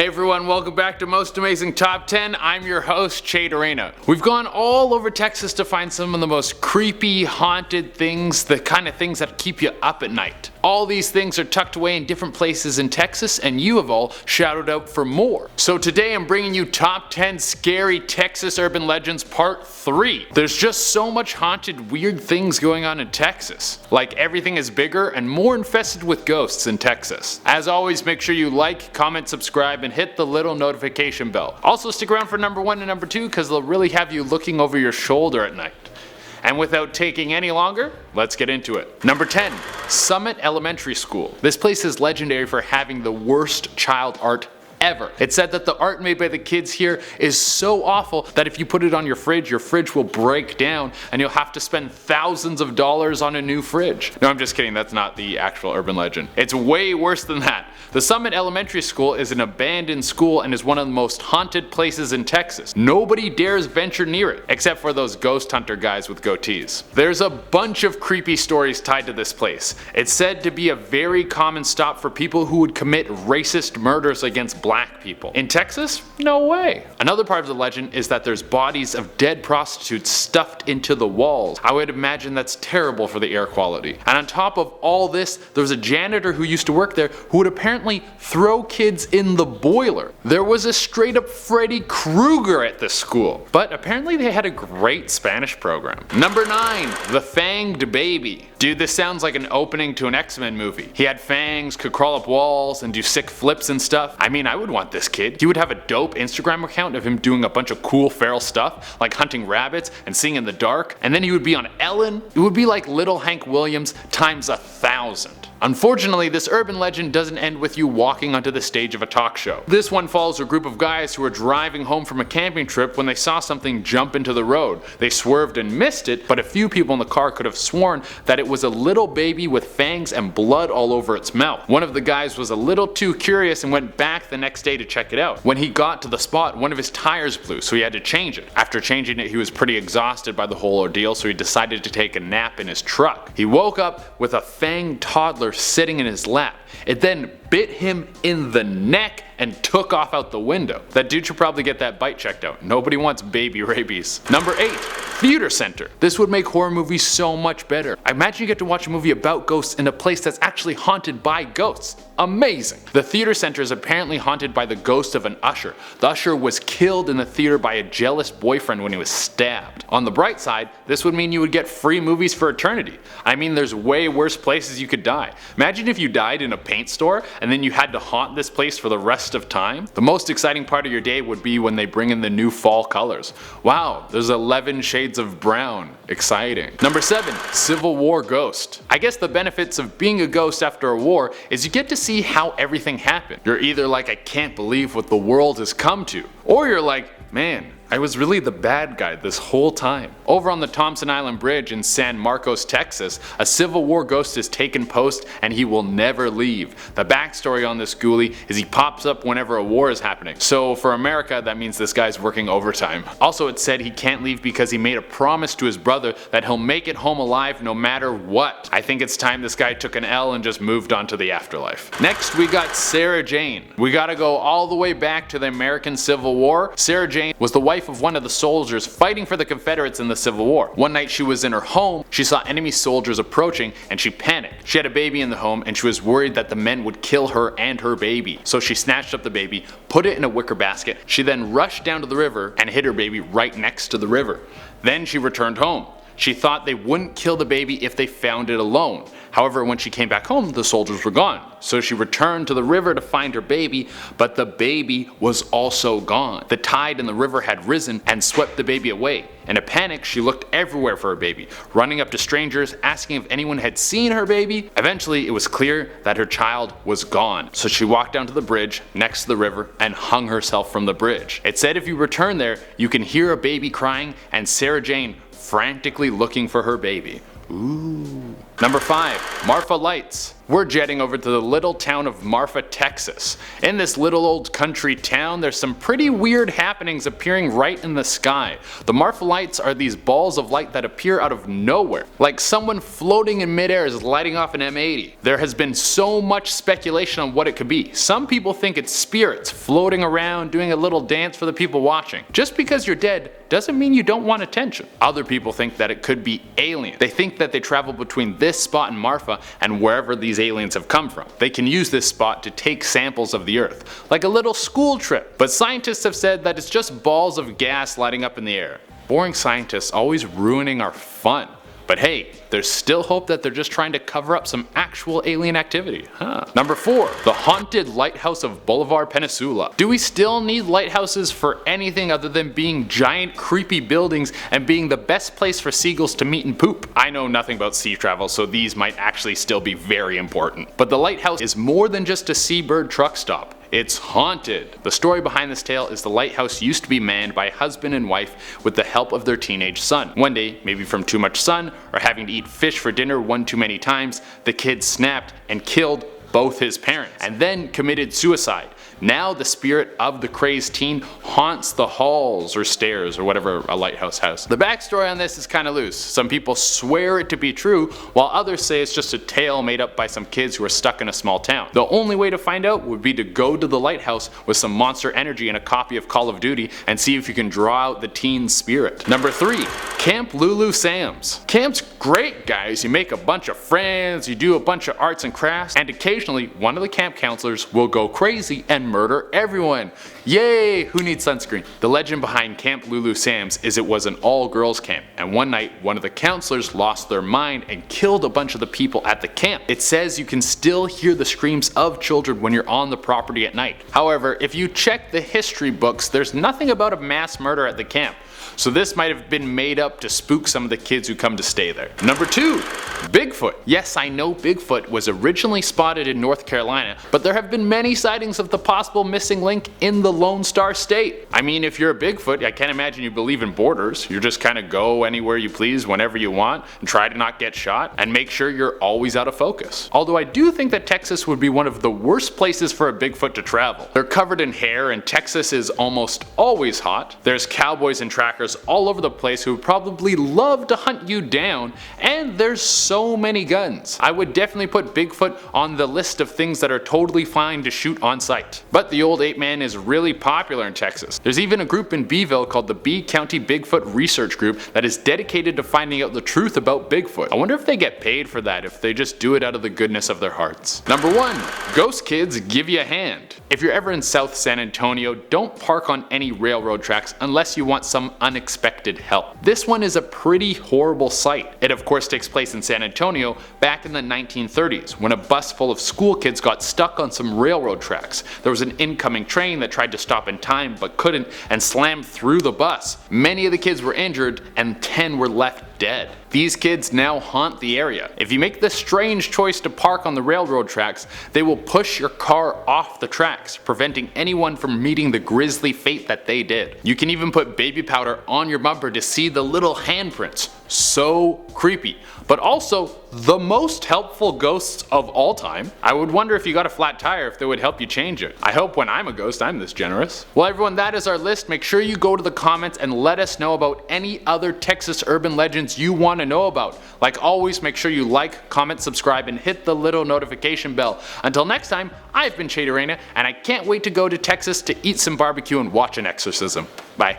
Hey everyone, welcome back to Most Amazing Top 10. I'm your host, Chade Arena. We've gone all over Texas to find some of the most creepy, haunted things, the kind of things that keep you up at night. All these things are tucked away in different places in Texas, and you have all shouted out for more. So today I'm bringing you Top 10 Scary Texas Urban Legends Part 3. There's just so much haunted, weird things going on in Texas. Like everything is bigger and more infested with ghosts in Texas. As always, make sure you like, comment, subscribe, and hit the little notification bell. Also stick around for number 1 and number 2 because they'll really have you looking over your shoulder at night. And without taking any longer, let's get into it. Number 10, Summit Elementary School. This place is legendary for having the worst child art ever. It's said that the art made by the kids here is so awful that if you put it on your fridge will break down and you'll have to spend thousands of dollars on a new fridge. No, I'm just kidding, that's not the actual urban legend. It's way worse than that. The Summit Elementary School is an abandoned school and is one of the most haunted places in Texas. Nobody dares venture near it, except for those ghost hunter guys with goatees. There's a bunch of creepy stories tied to this place. It's said to be a very common stop for people who would commit racist murders against black people. In Texas? No way. Another part of the legend is that there's bodies of dead prostitutes stuffed into the walls. I would imagine that's terrible for the air quality. And on top of all this, there was a janitor who used to work there who would apparently throw kids in the boiler. There was a straight up Freddy Krueger at this school. But apparently they had a great Spanish program. Number 9, the Fanged Baby. Dude, this sounds like an opening to an X-Men movie. He had fangs, could crawl up walls, and do sick flips and stuff. I mean, I would want this kid. He would have a dope Instagram account of him doing a bunch of cool feral stuff, like hunting rabbits and seeing in the dark, and then he would be on Ellen. It would be like little Hank Williams times 1,000. Unfortunately, this urban legend doesn't end with you walking onto the stage of a talk show. This one follows a group of guys who were driving home from a camping trip when they saw something jump into the road. They swerved and missed it, but a few people in the car could have sworn that it was a little baby with fangs and blood all over its mouth. One of the guys was a little too curious and went back the next day to check it out. When he got to the spot, one of his tires blew, so he had to change it. After changing it, he was pretty exhausted by the whole ordeal, so he decided to take a nap in his truck. He woke up with a fanged toddler sitting in his lap. It then bit him in the neck and took off out the window. That dude should probably get that bite checked out. Nobody wants baby rabies. Number 8, Theater Center. This would make horror movies so much better. I imagine you get to watch a movie about ghosts in a place that's actually haunted by ghosts. Amazing. The Theater Center is apparently haunted by the ghost of an usher. The usher was killed in the theater by a jealous boyfriend when he was stabbed. On the bright side, this would mean you would get free movies for eternity. I mean, there's way worse places you could die. Imagine if you died in a paint store and then you had to haunt this place for the rest of time. The most exciting part of your day would be when they bring in the new fall colors. Wow, there's 11 shades of brown. Exciting. Number 7, Civil War Ghost. I guess the benefits of being a ghost after a war is you get to see how everything happened. You're either like, I can't believe what the world has come to, or you're like, man, I was really the bad guy this whole time. Over on the Thompson Island Bridge in San Marcos, Texas, a Civil War ghost is taken post and he will never leave. The backstory on this ghoulie is he pops up whenever a war is happening. So for America, that means this guy's working overtime. Also, it's said he can't leave because he made a promise to his brother that he'll make it home alive no matter what. I think it's time this guy took an L and just moved on to the afterlife. Next, we got Sarah Jane. We gotta go all the way back to the American Civil War. Sarah Jane was the wife of one of the soldiers fighting for the Confederates in the Civil War. One night she was in her home, she saw enemy soldiers approaching and she panicked. She had a baby in the home and she was worried that the men would kill her and her baby. So she snatched up the baby, put it in a wicker basket. She then rushed down to the river and hid her baby right next to the river. Then she returned home. She thought they wouldn't kill the baby if they found it alone. However, when she came back home, the soldiers were gone. So she returned to the river to find her baby, but the baby was also gone. The tide in the river had risen and swept the baby away. In a panic, she looked everywhere for her baby, running up to strangers, asking if anyone had seen her baby. Eventually, it was clear that her child was gone. So she walked down to the bridge next to the river and hung herself from the bridge. It said if you return there, you can hear a baby crying and Sarah Jane frantically looking for her baby. Ooh. Number 5, Marfa Lights. We're jetting over to the little town of MARFA, Texas. In this little old country town, there's some pretty weird happenings appearing right in the sky. The MARFA lights are these balls of light that appear out of nowhere, like someone floating in midair is lighting off an M80. There has been so much speculation on what it could be. Some people think it's spirits floating around doing a little dance for the people watching. Just because you're dead doesn't mean you don't want attention. Other people think that it could be aliens. They think that they travel between this spot in MARFA and wherever these aliens have come from. They can use this spot to take samples of the Earth, like a little school trip. But scientists have said that it's just balls of gas lighting up in the air. Boring scientists always ruining our fun. But hey, there's still hope that they're just trying to cover up some actual alien activity. Number 4. The haunted lighthouse of Boulevard Peninsula. Do we still need lighthouses for anything other than being giant creepy buildings and being the best place for seagulls to meet and poop? I know nothing about sea travel, so these might actually still be very important. But the lighthouse is more than just a seabird truck stop. It's haunted. The story behind this tale is the lighthouse used to be manned by a husband and wife with the help of their teenage son. One day, maybe from too much sun or having to eat fish for dinner one too many times, the kid snapped and killed both his parents and then committed suicide. Now the spirit of the crazed teen haunts the halls or stairs or whatever a lighthouse has. The backstory on this is kinda loose. Some people swear it to be true, while others say it's just a tale made up by some kids who are stuck in a small town. The only way to find out would be to go to the lighthouse with some Monster Energy and a copy of Call of Duty and see if you can draw out the teen's spirit. Number 3. Camp Lulu Sam's. Camp's great, guys. You make a bunch of friends, you do a bunch of arts and crafts, and occasionally one of the camp counselors will go crazy and murder everyone. Yay! Who needs sunscreen? The legend behind Camp Lulu Sam's is it was an all-girls camp, and one night one of the counselors lost their mind and killed a bunch of the people at the camp. It says you can still hear the screams of children when you're on the property at night. However, if you check the history books, there's nothing about a mass murder at the camp. So this might have been made up to spook some of the kids who come to stay there. Number 2. Bigfoot. Yes, I know Bigfoot was originally spotted in North Carolina, but there have been many sightings of the possible missing link in the Lone Star State. I mean, if you're a Bigfoot, I can't imagine you believe in borders. You just kind of go anywhere you please whenever you want and try to not get shot and make sure you're always out of focus. Although I do think that Texas would be one of the worst places for a Bigfoot to travel. They're covered in hair and Texas is almost always hot. There's cowboys and trackers all over the place who would probably love to hunt you down, and there's so many guns. I would definitely put Bigfoot on the list of things that are totally fine to shoot on sight. But the old ape man is really popular in Texas. There's even a group in Beeville called the B County Bigfoot Research Group that is dedicated to finding out the truth about Bigfoot. I wonder if they get paid for that, if they just do it out of the goodness of their hearts. Number 1. Ghost kids give you a hand. If you're ever in South San Antonio, don't park on any railroad tracks unless you want some unexpected help. This one is a pretty horrible sight. It of course takes place in San Antonio back in the 1930s when a bus full of school kids got stuck on some railroad tracks. There was an incoming train that tried to stop in time but couldn't and slammed through the bus. Many of the kids were injured and 10 were left dead. These kids now haunt the area. If you make the strange choice to park on the railroad tracks, they will push your car off the tracks, preventing anyone from meeting the grisly fate that they did. You can even put baby powder on your bumper to see the little handprints. So creepy. But also the most helpful ghosts of all time. I would wonder if you got a flat tire if they would help you change it. I hope when I'm a ghost I'm this generous. Well everyone, that is our list. Make sure you go to the comments and let us know about any other Texas urban legends you want to know about. Like always, make sure you like, comment, subscribe, and hit the little notification bell. Until next time, I've been Chaderena, and I can't wait to go to Texas to eat some barbecue and watch an exorcism. Bye.